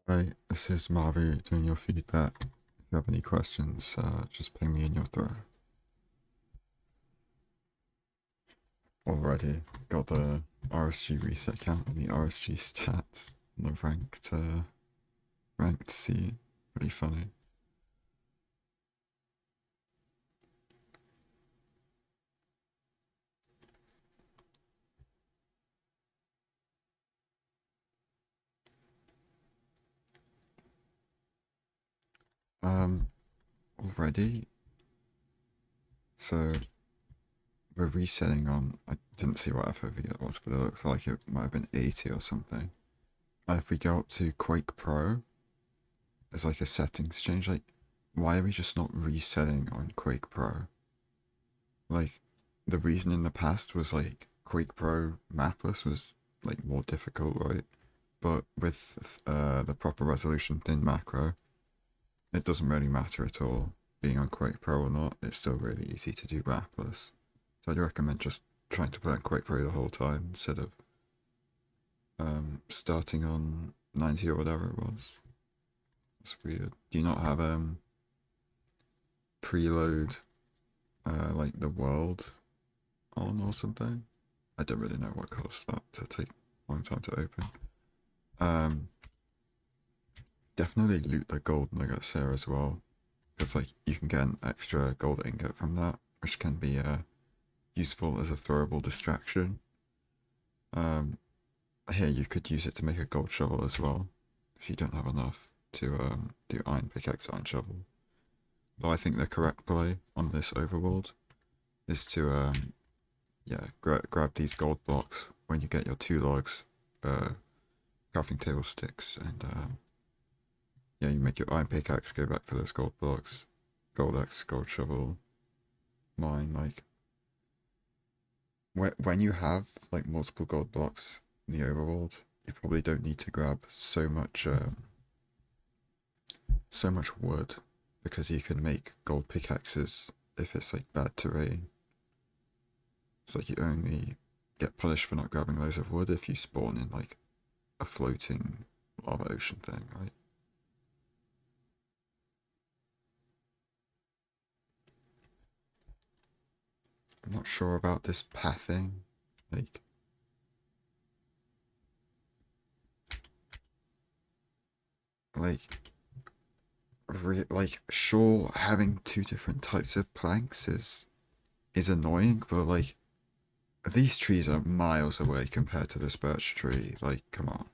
Hi, this is Mauvu doing your feedback. If you have any questions, just ping me in your thread. Already got the RSG reset count and the RSG stats and the ranked C. Pretty funny. Um, Already? So we're resetting on, I didn't see what FOV it was, but it looks like it might have been 80 or something. If we go up to Quake Pro, there's like a settings change. Like, why are we just not resetting on Quake Pro? Like, the reason in the past was like Quake Pro mapless was like more difficult, right? But with the proper resolution thin macro, it doesn't really matter at all. Being on Quake Pro or not, it's still really easy to do mapless. So I'd recommend just trying to play on Quake Pro the whole time instead of starting on 90 or whatever it was. It's weird. Do you not have preload like the world on or something? I don't really know what caused that to take a long time to open. Um, Definitely loot the gold nuggets here as well, because like you can get an extra gold ingot from that, which can be useful as a throwable distraction. Um, Here you could use it to make a gold shovel as well, if you don't have enough to do iron pickaxe, iron shovel. But I think the correct play on this overworld is to yeah, grab these gold blocks when you get your 2 logs, crafting table sticks, and yeah, you make your iron pickaxe, go back for those gold blocks, gold axe, gold shovel, mine. Like when you have like multiple gold blocks in the overworld, you probably don't need to grab so much wood because you can make gold pickaxes if it's like bad terrain. It's like you only get punished for not grabbing loads of wood if you spawn in like a floating lava ocean thing, right? I'm not sure about this pathing. Like, like, like, sure, having two different types of planks is annoying, but like, these trees are miles away compared to this birch tree. Like, come on,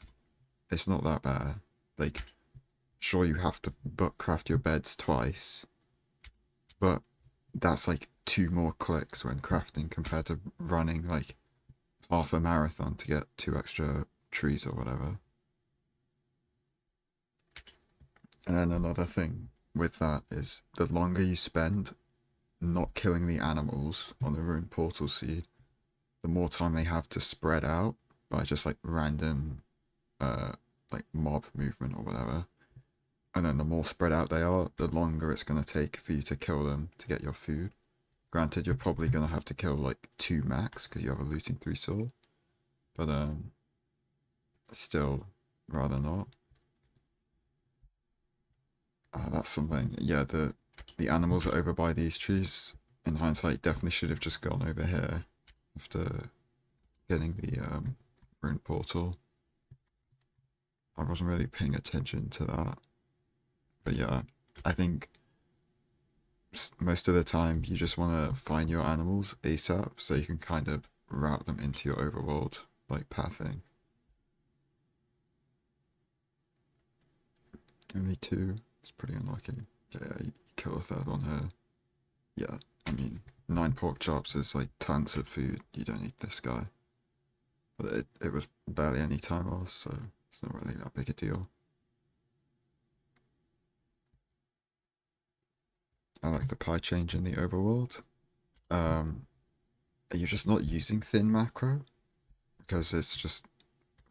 it's not that bad. Like, sure, you have to craft your beds twice, but that's like 2 more clicks when crafting compared to running like half a marathon to get 2 extra trees or whatever. And then another thing with that is the longer you spend not killing the animals on the ruined portal seed, the more time they have to spread out by just like random like mob movement or whatever. And then the more spread out they are, the longer it's going to take for you to kill them to get your food. Granted, you're probably going to have to kill like 2 max because you have a looting 3 sword. But still, rather not. That's something. Yeah, the animals over by these trees, in hindsight, definitely should have just gone over here after getting the rune portal. I wasn't really paying attention to that, but yeah, I think most of the time you just want to find your animals ASAP so you can kind of route them into your overworld like pathing. Only 2. It's pretty unlucky. Okay, yeah, you kill a third one here. Yeah, I mean, 9 pork chops is like tons of food. You don't need this guy. But it was barely any time loss, so it's not really that big a deal. I like the pie change in the overworld. Um, are you just not using thin macro? Because it's just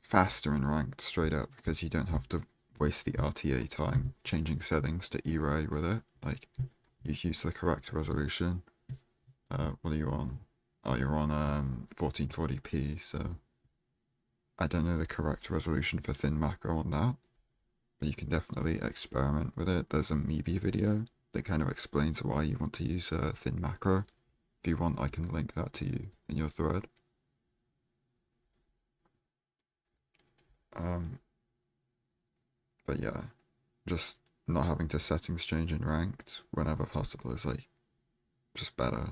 faster in ranked straight up because you don't have to waste the RTA time changing settings to E-ray with it. Like, you use the correct resolution. What are you on? Oh, you're on 1440p, so I don't know the correct resolution for thin macro on that, but you can definitely experiment with it. There's a Meebee video that kind of explains why you want to use a thin macro. If you want, I can link that to you in your thread. But yeah, just not having to settings change in ranked whenever possible is like just better.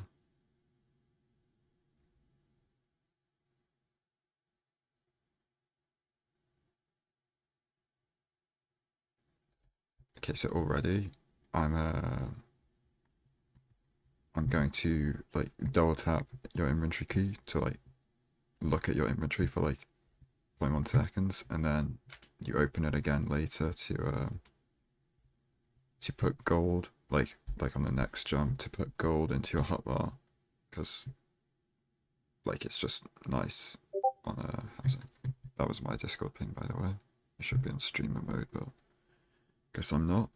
Okay, so already I'm going to like double tap your inventory key to like look at your inventory for like 0.1 seconds, and then you open it again later to put gold, like on the next jump, to put gold into your hotbar, because like it's just nice on a housing. That was my Discord ping, by the way. I should be on streamer mode, but guess I'm not.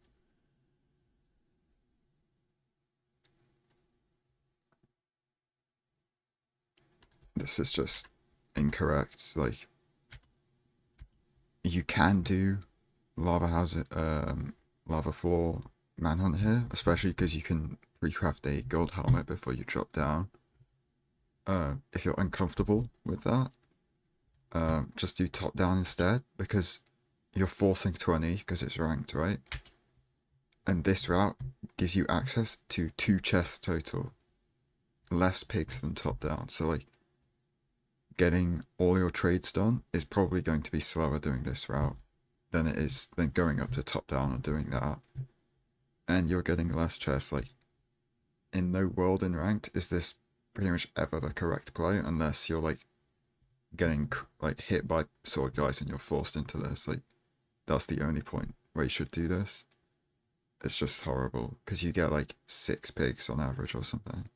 This is just incorrect. Like, you can do lava house, lava floor manhunt here, especially because you can recraft a gold helmet before you drop down. If you're uncomfortable with that, just do top down instead, because you're forcing 20 because it's ranked, right? And this route gives you access to 2 chests total, less pigs than top down. So like, getting all your trades done is probably going to be slower doing this route than it is than going up to top down and doing that. And you're getting less chests. Like, in no world in ranked is this pretty much ever the correct play, unless you're like getting like hit by sword guys and you're forced into this. Like, that's the only point where you should do this. It's just horrible because you get like 6 pigs on average or something.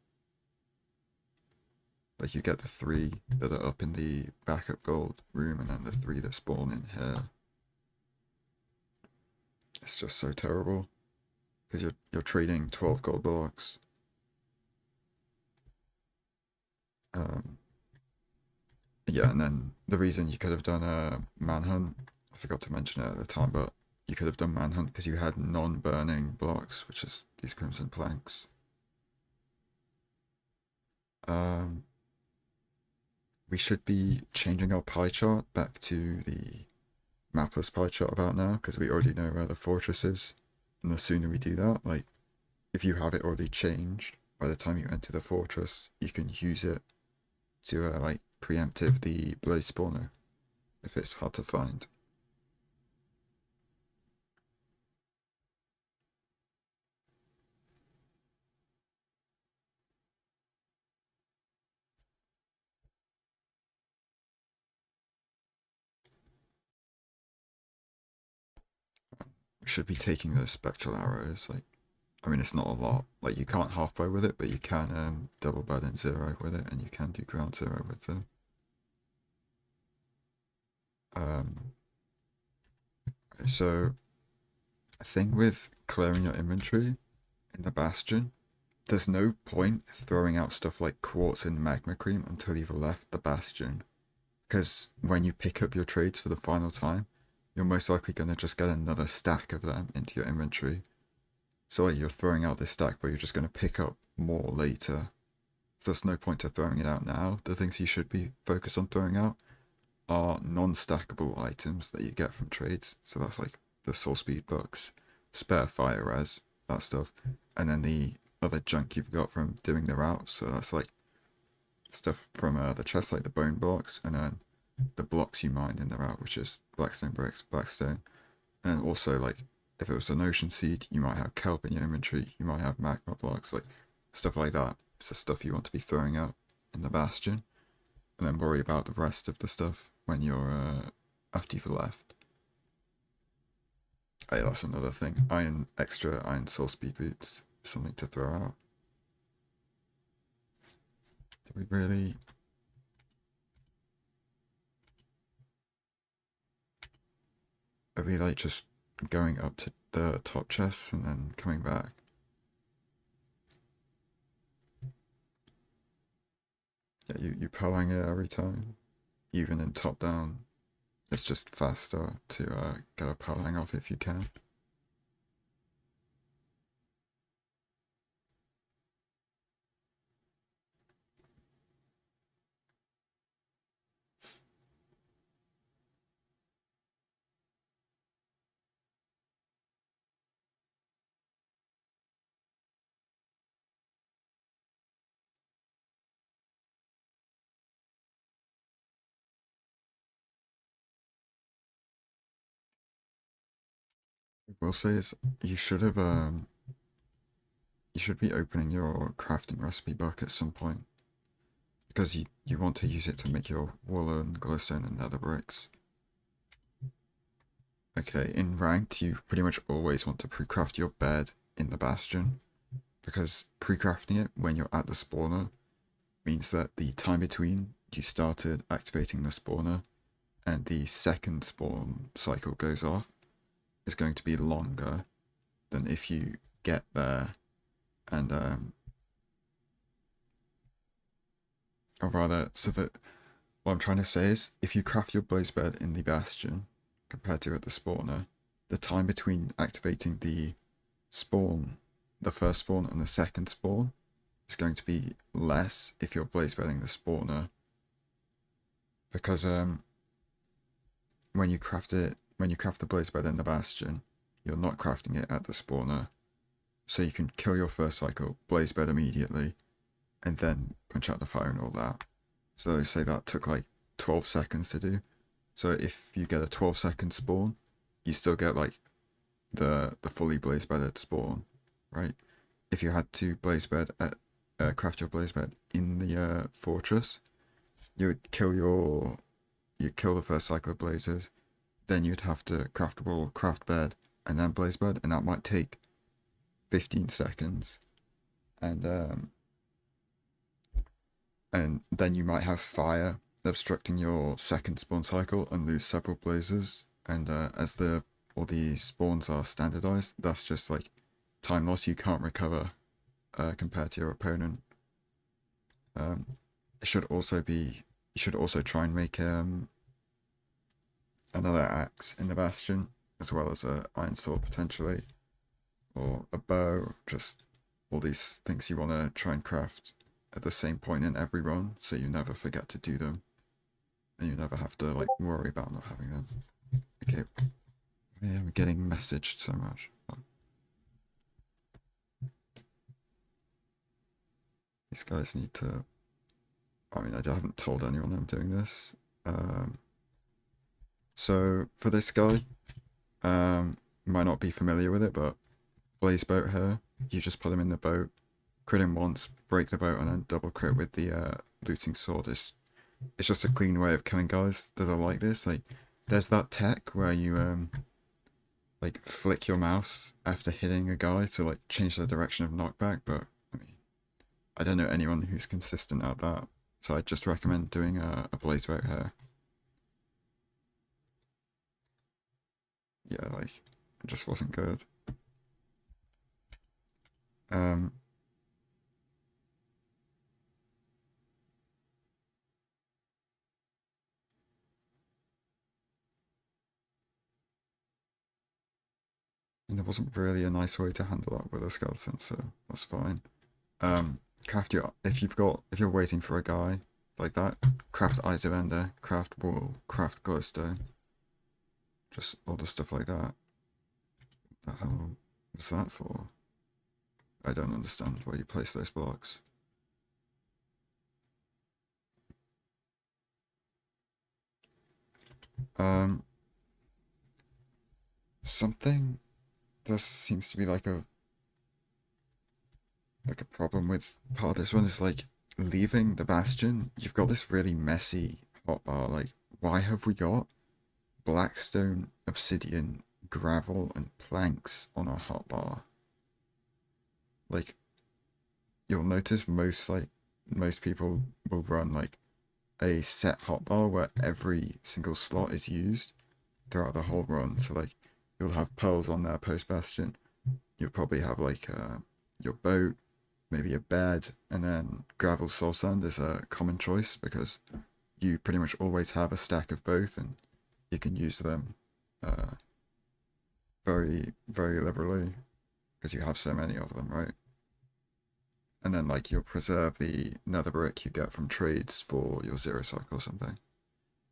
Like, you get the 3 that are up in the backup gold room, and then the 3 that spawn in here. It's just so terrible because you're trading 12 gold blocks. Yeah, and then the reason you could have done a manhunt, I forgot to mention it at the time, but you could have done manhunt because you had non-burning blocks, which is these crimson planks. We should be changing our pie chart back to the mapless pie chart about now, because we already know where the fortress is. And the sooner we do that, like, if you have it already changed, by the time you enter the fortress, you can use it to, like, preemptive the blaze spawner, if it's hard to find. We should be taking those spectral arrows, like, I mean, it's not a lot. Like, you can't halfway with it, but you can double burden 0 with it, and you can do ground 0 with them. So, a thing with clearing your inventory in the Bastion, there's no point throwing out stuff like quartz and magma cream until you've left the Bastion. Because when you pick up your trades for the final time, you're most likely going to just get another stack of them into your inventory. So like, you're throwing out this stack, but you're just going to pick up more later. So there's no point to throwing it out now. The things you should be focused on throwing out are non-stackable items that you get from trades. So that's like the soul speed books, spare fire res, that stuff. And then the other junk you've got from doing the route. So that's like stuff from the chest, like the bone blocks, and then the blocks you mine in the route, which is blackstone bricks, blackstone. And also, like, if it was an ocean seed, you might have kelp in your inventory, you might have magma blocks, like stuff like that. It's the stuff you want to be throwing out in the Bastion, and then worry about the rest of the stuff when you're after you've left. Hey, that's another thing. Extra iron soul speed boots, something to throw out. Did we really? Are we like just going up to the top chests and then coming back? Yeah, you pulling it every time, even in top down. It's just faster to get a pile hang off if you can. We'll say is you should be opening your crafting recipe book at some point because you want to use it to make your woolen, glowstone, and nether bricks. Okay, in ranked, you pretty much always want to pre-craft your bed in the bastion because pre-crafting it when you're at the spawner means that the time between you started activating the spawner and the second spawn cycle goes off is going to be longer than if you get there and or rather, so that what I'm trying to say is if you craft your blaze bed in the bastion compared to at the spawner, the time between activating the spawn, the first spawn and the second spawn is going to be less if you're blaze bedding the spawner because when you craft the blaze bed in the bastion, you're not crafting it at the spawner, so you can kill your first cycle, blaze bed immediately, and then punch out the fire and all that. So say that took like 12 seconds to do. So if you get a 12-second spawn, you still get like the fully blaze bedded spawn, right? If you had to blaze bed at craft your blaze bed in the fortress, you would you'd kill the first cycle of blazes, then you'd have to craft wool, craft bed, and then blaze bed, and that might take 15 seconds. And then you might have fire obstructing your second spawn cycle and lose several blazes. And as all the spawns are standardized, that's just like time loss you can't recover compared to your opponent. It should also be you should also try and make another axe in the bastion as well as a iron sword potentially, or a bow. Just all these things you want to try and craft at the same point in every run, so you never forget to do them, and you never have to like worry about not having them. Okay, yeah, I'm getting messaged so much. Oh. These guys need to. I mean, I haven't told anyone I'm doing this. So for this guy, might not be familiar with it, but blaze boat here. You just put him in the boat, crit him once, break the boat, and then double crit with the looting sword. It's just a clean way of killing guys that are like this. Like, there's that tech where you like flick your mouse after hitting a guy to like change the direction of knockback, but I mean, I don't know anyone who's consistent at that, so I just recommend doing a blaze boat here. Yeah, like, it just wasn't good. Um, and there wasn't really a nice way to handle that with a skeleton, so that's fine. Craft your if you're waiting for a guy like that, craft Eyes of Ender, craft wool, craft glowstone, just all the stuff like that. What the hell was that for? I don't understand where you place those blocks. Um, something there seems to be like a problem with part of this one is like leaving the bastion. You've got this really messy hotbar. Like, why have we got blackstone, obsidian, gravel, and planks on our hotbar? Like, you'll notice most people will run like a set hotbar where every single slot is used throughout the whole run. So like, you'll have pearls on there post bastion. You'll probably have like your boat, maybe a bed, and then gravel soul sand is a common choice because you pretty much always have a stack of both, and you can use them uh, very, very liberally because you have so many of them, right? And then like you'll preserve the nether brick you get from trades for your zero cycle or something.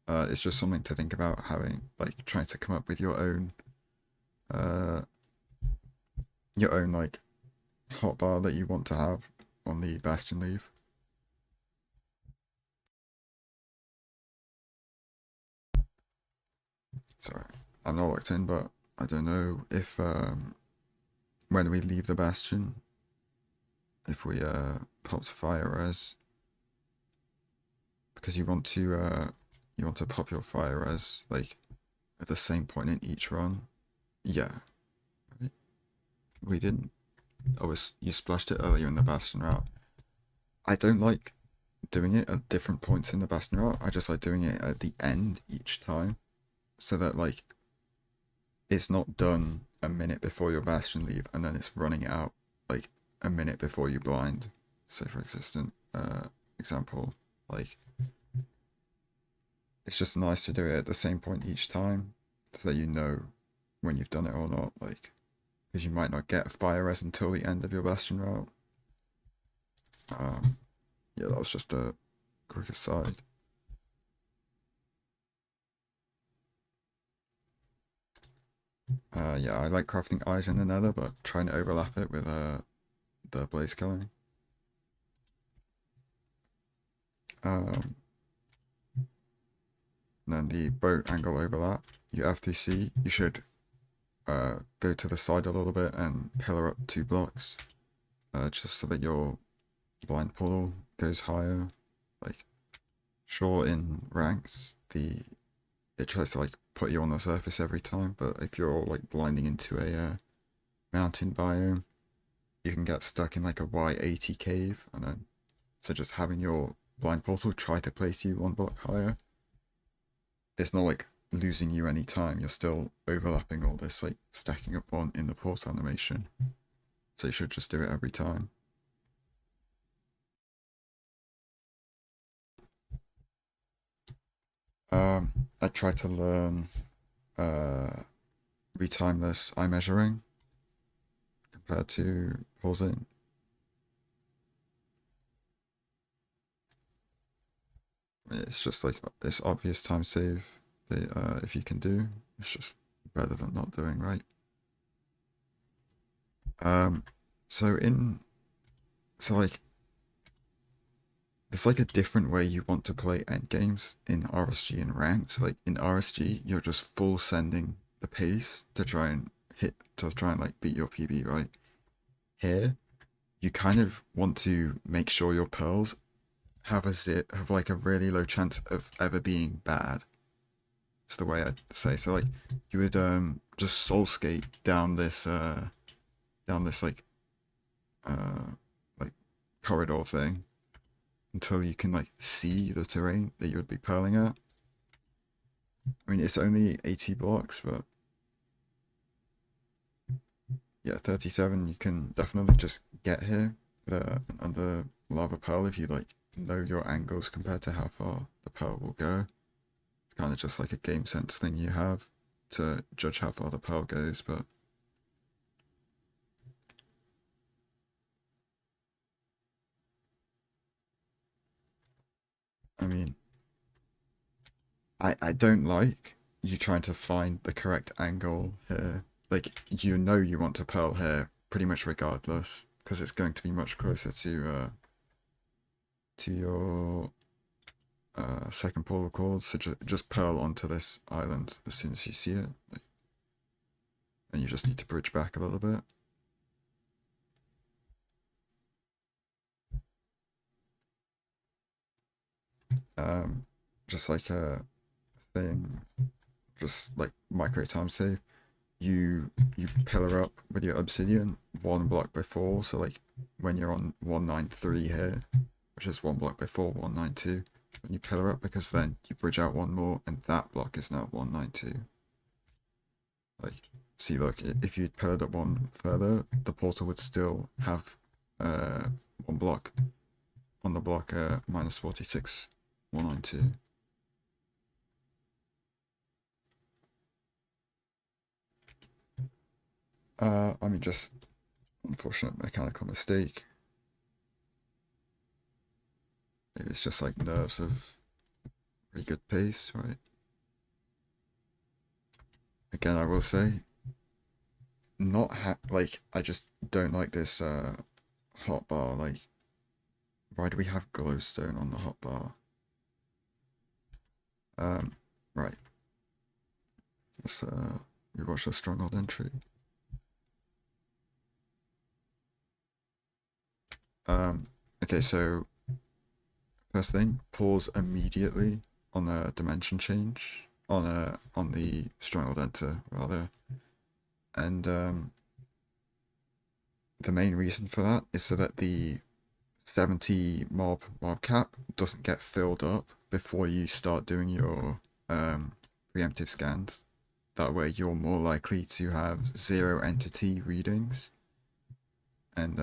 It's just something to think about having, like trying to come up with uh, your own like hotbar that you want to have on the bastion leaf. Sorry, I'm not locked in, but I don't know if when we leave the bastion, if we popped fire res, because you want to pop your fire res like at the same point in each run. Yeah, we didn't. Oh, you splashed it earlier in the bastion route. I don't like doing it at different points in the bastion route. I just like doing it at the end each time, so that like it's not done a minute before your bastion leave and then it's running out like a minute before you blind. So for example, like it's just nice to do it at the same point each time so that you know when you've done it or not, like because you might not get fire res until the end of your bastion route. Yeah, that was just a quick aside. Yeah, I like crafting eyes in the nether, but trying to overlap it with the blaze killing. Um, then the boat angle overlap. You F3C, you should go to the side a little bit and pillar up 2 blocks, just so that your blind portal goes higher. Like, sure, in ranks, it tries to like put you on the surface every time, but if you're like blinding into a mountain biome, you can get stuck in like a Y80 cave, and then so just having your blind portal try to place you 1 block higher, it's not like losing you any time. You're still overlapping all this, like stacking up one in the portal animation. So you should just do it every time. I try to learn retimeless eye measuring compared to pausing. It's just like it's obvious time save. If you can do, it's just better than not doing, right? Um, so in so like there's like a different way you want to play end games in RSG and ranked. Like in RSG, you're just full sending the pace to try and like beat your PB, right? Here, you kind of want to make sure your pearls have like a really low chance of ever being bad. It's the way I'd say. So like you would just soul skate down this uh like corridor thing until you can like see the terrain that you would be pearling at. I mean, it's only 80 blocks, but yeah, 37. You can definitely just get here under lava pearl if you like know your angles compared to how far the pearl will go. It's kind of just like a game sense thing you have to judge how far the pearl goes, but I mean, I don't like you trying to find the correct angle here. Like, you know you want to pearl here pretty much regardless, because it's going to be much closer to your second portal cord, so just pearl onto this island as soon as you see it. Like, and you just need to bridge back a little bit. Just like a thing, just like micro time save. You pillar up with your obsidian 1 block before, so like when you're on 193 here, which is 1 block before 192, when you pillar up, because then you bridge out 1 more and that block is now 192. Like, see, look, if you'd pillared up 1 further, the portal would still have 1 block on the block minus 46 192. I mean, just unfortunate mechanical mistake. Maybe it's just like nerves of pretty good pace, right? Again, I will say, like I just don't like this hotbar. Like, why do we have glowstone on the hotbar? Right. Let's rewatch the stronghold entry. Okay, so first thing, pause immediately on a dimension change on the stronghold enter rather, and the main reason for that is so that the 70 mob cap doesn't get filled up before you start doing your preemptive scans. That way, you're more likely to have 0 entity readings and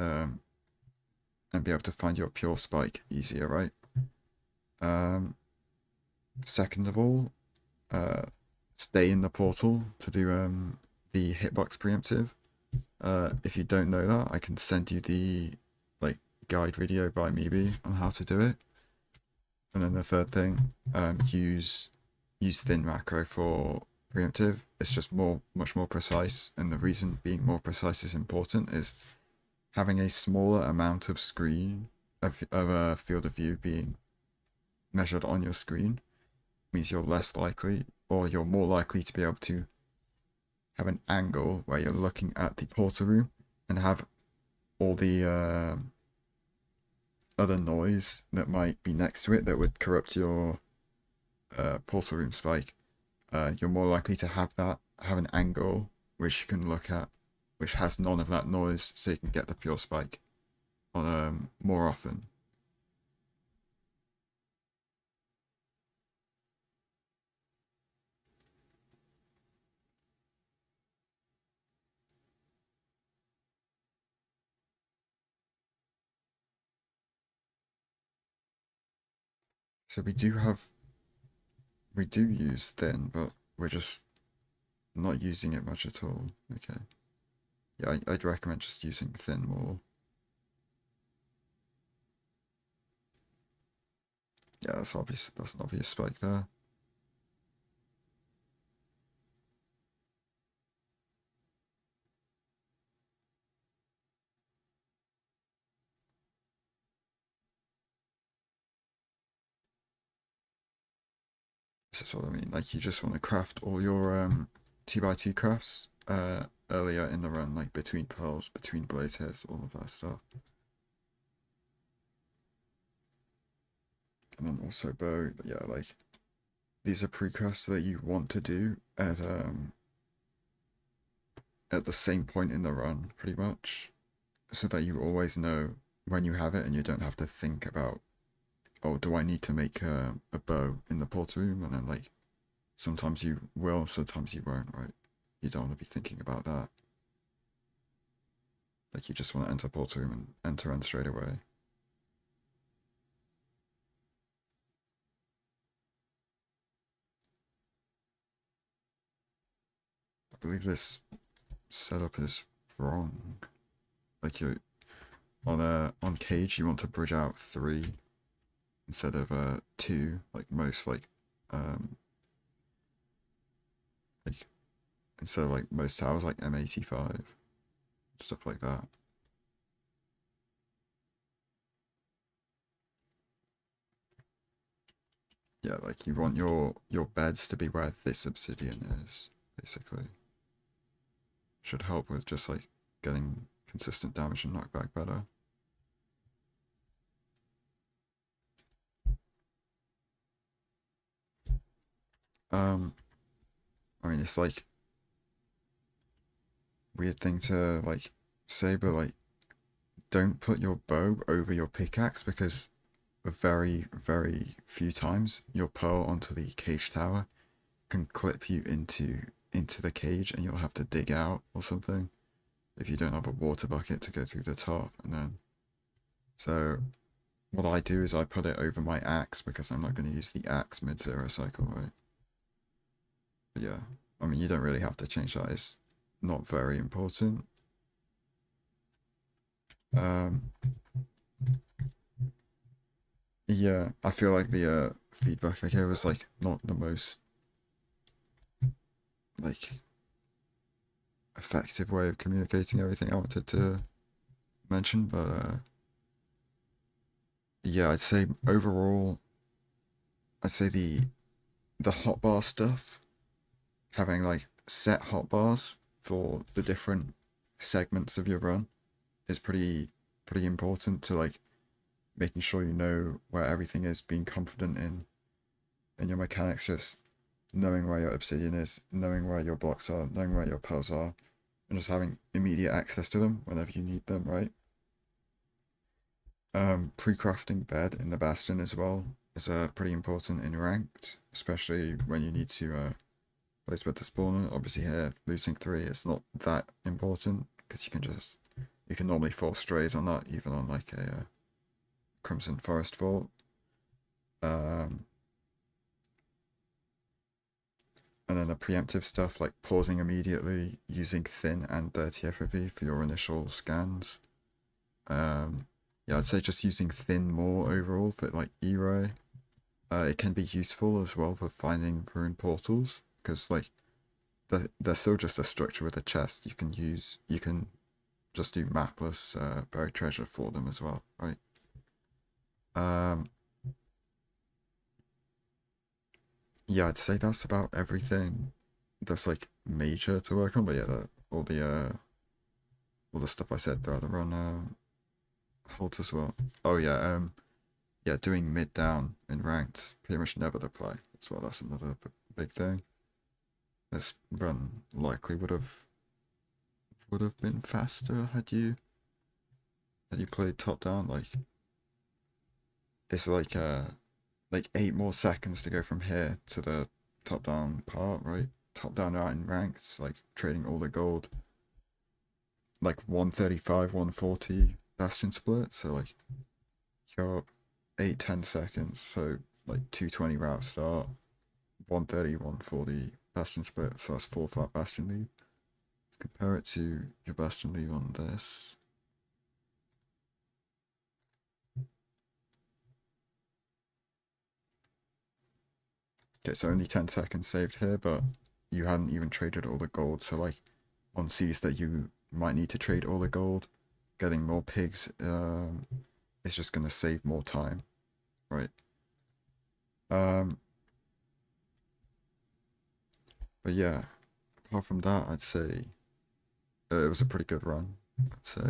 be able to find your pure spike easier, right? Second of all, stay in the portal to do the hitbox preemptive. If you don't know that, I can send you the like guide video by Mauvu on how to do it. And then the third thing, use thin macro for preemptive. It's just much more precise, and the reason being more precise is important is having a smaller amount of screen of a field of view being measured on your screen means you're less likely, or you're more likely to be able to have an angle where you're looking at the portal room and have all the other noise that might be next to it that would corrupt your portal room spike. You're more likely to have an angle which you can look at, which has none of that noise, so you can get the pure spike on more often. So we do use thin, but we're just not using it much at all. Okay. Yeah, I'd recommend just using thin more. Yeah, that's obvious. That's an obvious spike there. This is what I mean. Like, you just want to craft all your 2x2 crafts earlier in the run, like between pearls, between blaze heads, all of that stuff. And then also bow. Yeah, like these are pre-crafts that you want to do at the same point in the run, pretty much, so that you always know when you have it and you don't have to think about, oh, do I need to make a bow in the portal room? And then like sometimes you will, sometimes you won't, right? You don't want to be thinking about that. Like, you just want to enter portal room and enter end straight away. I believe this setup is wrong. Like, you on cage you want to bridge out 3 instead of 2, like most like instead of like most towers like M85, stuff like that. Yeah, like you want your beds to be where this obsidian is, basically. Should help with just like getting consistent damage and knockback better. Um, I mean, it's like weird thing to like say, but like don't put your bow over your pickaxe, because very few times your pearl onto the cage tower can clip you into the cage, and you'll have to dig out or something if you don't have a water bucket to go through the top. And then so what I do is I put it over my axe, because I'm not going to use the axe mid-zero cycle, right? But yeah, I mean, you don't really have to change that. It's not very important. Um, yeah, I feel like the feedback I gave was like not the most like effective way of communicating everything I wanted to mention, but yeah, I'd say overall, I'd say the hotbar stuff, having like set hotbars for the different segments of your run is pretty important to like making sure you know where everything is, being confident in your mechanics, just knowing where your obsidian is, knowing where your blocks are, knowing where your pearls are, and just having immediate access to them whenever you need them, right? Pre-crafting bed in the bastion as well is pretty important in ranked, especially when you need to place bed the spawner. Obviously here, losing 3 is not that important because you can normally force strays on that, even on like a Crimson Forest Vault. And then the preemptive stuff like pausing immediately, using thin and dirty FOV for your initial scans. Yeah, I'd say just using thin more overall for like E-ray. It can be useful as well for finding rune portals because like they're still just a structure with a chest. You can just do mapless buried treasure for them as well, right? Yeah, I'd say that's about everything that's like major to work on. But yeah, all the stuff I said throughout the run holds as well. Oh yeah, yeah, doing mid down in ranked pretty much never the play as well. That's another big thing. This run likely would have been faster had you played top down. It's like 8 more seconds to go from here to the top down part, right? Top down out in ranks, like trading all the gold, like 135, 140 bastion split. So like you're up 8-10 seconds. So like 220 route start, 130, 140 bastion split. So that's 4 flat bastion lead. Compare it to your bastion lead on this. Okay, so only 10 seconds saved here, but you hadn't even traded all the gold. So like on seas that you might need to trade all the gold, getting more pigs is just going to save more time, right? But yeah, apart from that, I'd say it was a pretty good run. I'd say,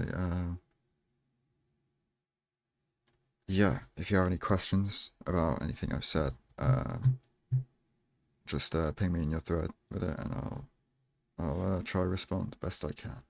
yeah, if you have any questions about anything I've said, just ping me in your thread with it and I'll try to respond best I can.